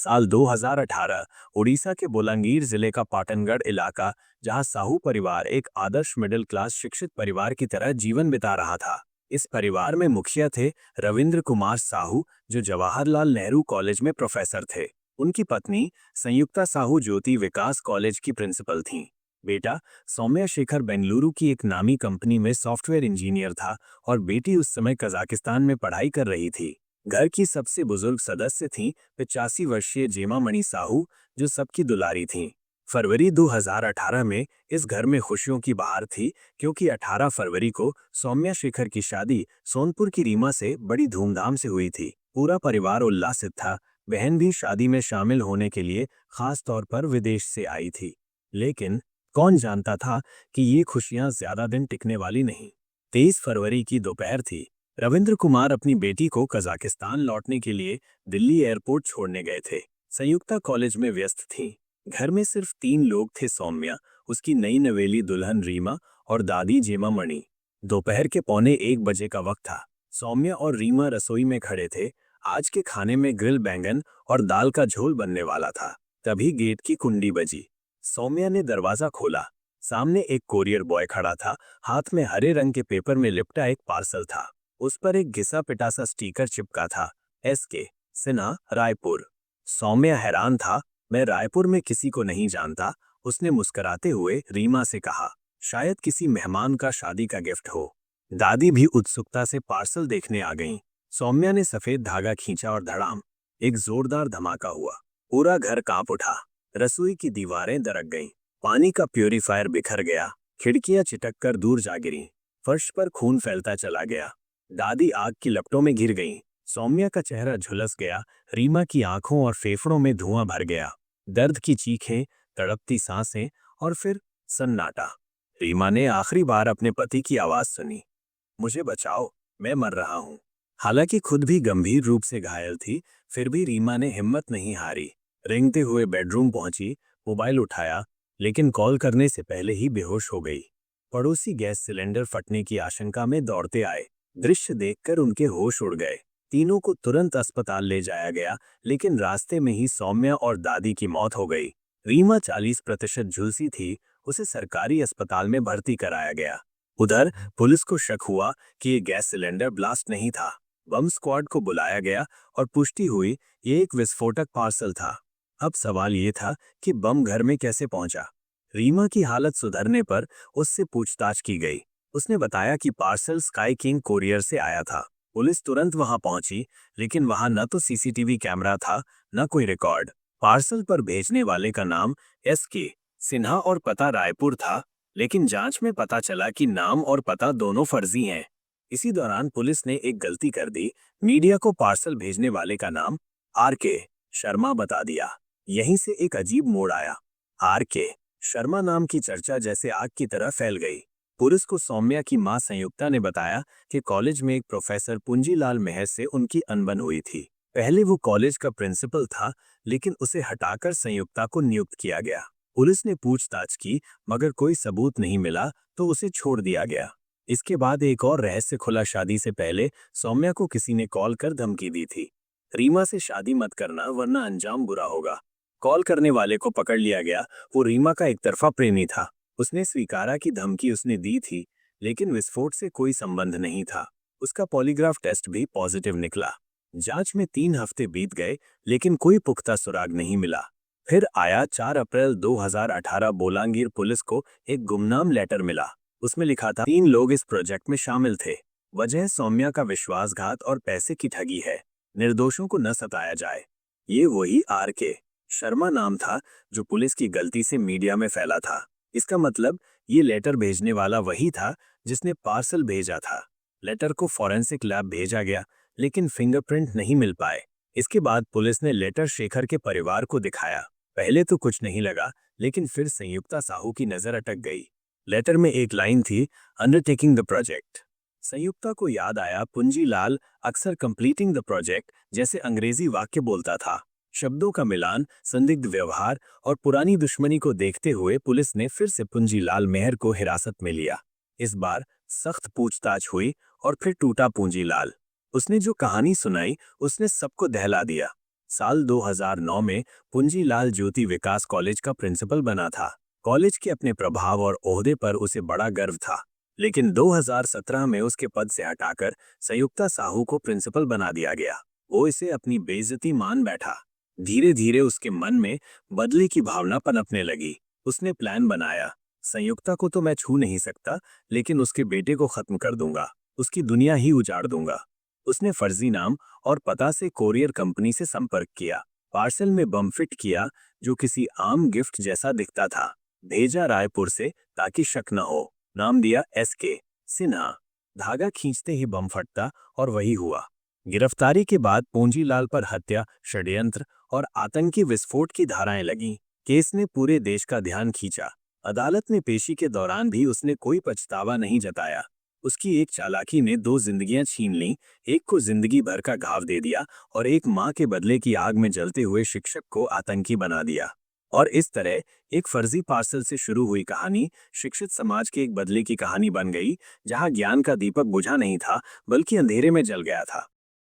साल 2018 उड़ीसा के बोलांगीर जिले का पाटनगढ़ इलाका, जहां साहू परिवार एक आदर्श मिडिल क्लास शिक्षित परिवार की तरह जीवन बिता रहा था। इस परिवार में मुखिया थे रविंद्र कुमार साहू, जो जवाहरलाल नेहरू कॉलेज में प्रोफेसर थे। उनकी पत्नी संयुक्ता साहू ज्योति विकास कॉलेज की प्रिंसिपल थीं। बेटा सौम्या शेखर बेंगलुरु की एक नामी कंपनी में सॉफ्टवेयर इंजीनियर था और बेटी उस समय कजाकिस्तान में पढ़ाई कर रही थी। घर की सबसे बुजुर्ग सदस्य थीं 85 वर्षीय जेमा मणि साहू, जो सबकी दुलारी थीं। फरवरी 2018 में इस घर में खुशियों की बहार थी, क्योंकि 18 फरवरी को सौम्या शेखर की शादी सोनपुर की रीमा से बड़ी धूमधाम से हुई थी। पूरा परिवार उल्लासित था। बहन भी शादी में शामिल होने के लिए खास तौर पर विदेश से आई थी। लेकिन कौन जानता था कि ये खुशियां ज्यादा दिन टिकने वाली नहीं। 23 फरवरी की दोपहर थी। रविंद्र कुमार अपनी बेटी को कजाकिस्तान लौटने के लिए दिल्ली एयरपोर्ट छोड़ने गए थे। संयुक्ता कॉलेज में व्यस्त थीं। घर में सिर्फ 3 लोग थे, सौम्या, उसकी नई नवेली दुल्हन रीमा और दादी जेमा मणि। दोपहर के 1:45 का वक्त था। सौम्या और रीमा रसोई में खड़े थे। आज के खाने में ग्रिल बैंगन और दाल का झोल बनने वाला था। तभी गेट की कुंडी बजी। सौम्या ने दरवाजा खोला। सामने एक कोरियर बॉय खड़ा था। हाथ में हरे रंग के पेपर में लिपटा एक पार्सल था। उस पर एक घिसा पिटा सा स्टिकर चिपका था, SK सिन्हा, रायपुर। सौम्या हैरान था। मैं रायपुर में किसी को नहीं जानता, उसने मुस्कुराते हुए रीमा से कहा। शायद किसी मेहमान का शादी का गिफ्ट हो। दादी भी उत्सुकता से पार्सल देखने आ गईं। सौम्या ने सफेद धागा खींचा और धड़ाम, एक जोरदार धमाका हुआ। पूरा घर कांप उठा। रसोई की दीवारें दरक गईं। पानी का प्यूरीफायर बिखर गया। खिड़कियां चिटक कर दूर जा गिरीं। फर्श पर खून फैलता चला गया। दादी आग की लपटों में घिर गईं। सौम्या का चेहरा झुलस गया। रीमा की आंखों और फेफड़ों में धुआं भर गया। दर्द की चीखें, तड़पती सांसें और फिर सन्नाटा। रीमा ने आखिरी बार अपने पति की आवाज सुनी, मुझे बचाओ, मैं मर रहा हूँ। हालांकि खुद भी गंभीर रूप से घायल थी, फिर भी रीमा ने हिम्मत नहीं हारी। रेंगते हुए बेडरूम पहुंची, मोबाइल उठाया, लेकिन कॉल करने से पहले ही बेहोश हो गई। पड़ोसी गैस सिलेंडर फटने की आशंका में दौड़ते आए। दृश्य देखकर उनके होश उड़ गए। तीनों को तुरंत अस्पताल ले जाया गया, लेकिन रास्ते में ही सौम्या और दादी की मौत हो गई। रीमा 40% झुलसी थी, उसे सरकारी अस्पताल में भर्ती कराया गया। उधर पुलिस को शक हुआ कि ये गैस सिलेंडर ब्लास्ट नहीं था। बम स्क्वाड को बुलाया गया और पुष्टि हुई ये एक विस्फोटक पार्सल था। अब सवाल ये था कि बम घर में कैसे पहुंचा। रीमा की हालत सुधरने पर उससे पूछताछ की गई। उसने बताया कि पार्सल स्काई किंग कोरियर से आया था। पुलिस तुरंत वहां पहुंची, लेकिन वहां न तो CCTV कैमरा था, न कोई रिकॉर्ड। पार्सल पर भेजने वाले का नाम SK सिन्हा और पता रायपुर था, लेकिन जांच में पता चला कि नाम और पता दोनों फर्जी हैं। इसी दौरान पुलिस ने एक गलती कर दी। मीडिया को पार्सल भेजने वाले का नाम RK शर्मा बता दिया। यहीं से एक अजीब मोड़ आया। RK शर्मा नाम की चर्चा जैसे आग की तरह फैल गई। पुलिस को सौम्या की मां संयुक्ता ने बताया कि कॉलेज में एक प्रोफेसर पुंजीलाल मेहर से उनकी अनबन हुई थी। पहले वो कॉलेज का प्रिंसिपल था, लेकिन उसे हटाकर संयुक्ता को नियुक्त किया गया। पुलिस ने पूछताछ की, मगर कोई सबूत नहीं मिला, तो उसे छोड़ दिया गया। इसके बाद एक और रहस्य खुला। शादी से पहले सौम्या को किसी ने कॉल कर धमकी दी थी, रीमा से शादी मत करना वरना अंजाम बुरा होगा। कॉल करने वाले को पकड़ लिया गया। वो रीमा का एकतरफा प्रेमी था। उसने स्वीकारा कि धमकी उसने दी थी, लेकिन विस्फोट से कोई संबंध नहीं था। उसका पॉलीग्राफ टेस्ट भी पॉजिटिव निकला। जांच में 3 हफ्ते बीत गए, लेकिन कोई पुख्ता सुराग नहीं मिला। फिर आया 4 अप्रैल 2018। बोलांगीर पुलिस को एक गुमनाम लेटर मिला। उसमें लिखा था, 3 लोग इस प्रोजेक्ट में शामिल थे। वजह सौम्या का विश्वासघात और पैसे की ठगी है। निर्दोषों को न सताया जाए। ये वही RK शर्मा नाम था, जो पुलिस की गलती से मीडिया में फैला था। इसका मतलब ये लेटर भेजने वाला वही था जिसने पार्सल भेजा था। लेटर को फॉरेंसिक लैब भेजा गया, लेकिन फिंगरप्रिंट नहीं मिल पाए। इसके बाद पुलिस ने लेटर शेखर के परिवार को दिखाया। पहले तो कुछ नहीं लगा, लेकिन फिर संयुक्ता साहू की नजर अटक गई। लेटर में एक लाइन थी, अंडरटेकिंग द प्रोजेक्ट। संयुक्ता को याद आया, पुंजीलाल अक्सर कंप्लीटिंग द प्रोजेक्ट जैसे अंग्रेजी वाक्य बोलता था। शब्दों का मिलान, संदिग्ध व्यवहार और पुरानी दुश्मनी को देखते हुए पुलिस ने फिर से पुंजीलाल मेहर को हिरासत में लिया। इस बार सख्त पूछताछ हुई और फिर टूटा पूंजीलाल। उसने जो कहानी सुनाई, उसने सबको दहला दिया। साल 2009 में पुंजीलाल ज्योति विकास कॉलेज का प्रिंसिपल बना था। कॉलेज के अपने प्रभाव और ओहदे पर उसे बड़ा गर्व था। लेकिन 2017 में उसके पद से हटाकर संयुक्ता साहू को प्रिंसिपल बना दिया गया। वो इसे अपनी बेइज्जती मान बैठा। धीरे धीरे उसके मन में बदले की भावना पनपने लगी। उसने प्लान बनाया, संयुक्ता को तो मैं छू नहीं सकता, लेकिन उसके बेटे को खत्म कर दूंगा, उसकी दुनिया ही उजाड़ दूंगा। उसने फर्जी नाम और पता से कोरियर कंपनी से संपर्क किया, पार्सल में बम फिट किया जो किसी आम गिफ्ट जैसा दिखता था। भेजा रायपुर से ताकि शक न हो। नाम दिया SK सिन्हा। धागा खींचते ही बम फटता और वही हुआ। गिरफ्तारी के बाद पूंजीलाल पर हत्या, षड्यंत्र और आतंकी विस्फोट की धाराएं लगीं। केस ने पूरे देश का ध्यान खींचा। अदालत में पेशी के दौरान भी उसने कोई पछतावा नहीं जताया। उसकी एक चालाकी ने 2 जिंदगियां छीन लीं, एक को जिंदगी भर का घाव दे दिया और एक मां के बदले की आग में जलते हुए शिक्षक को आतंकी बना दिया। और इस तरह एक फर्जी पार्सल से शुरू हुई कहानी शिक्षित समाज के एक बदले की कहानी बन गई, जहां ज्ञान का दीपक बुझा नहीं था, बल्कि अंधेरे में जल गया था।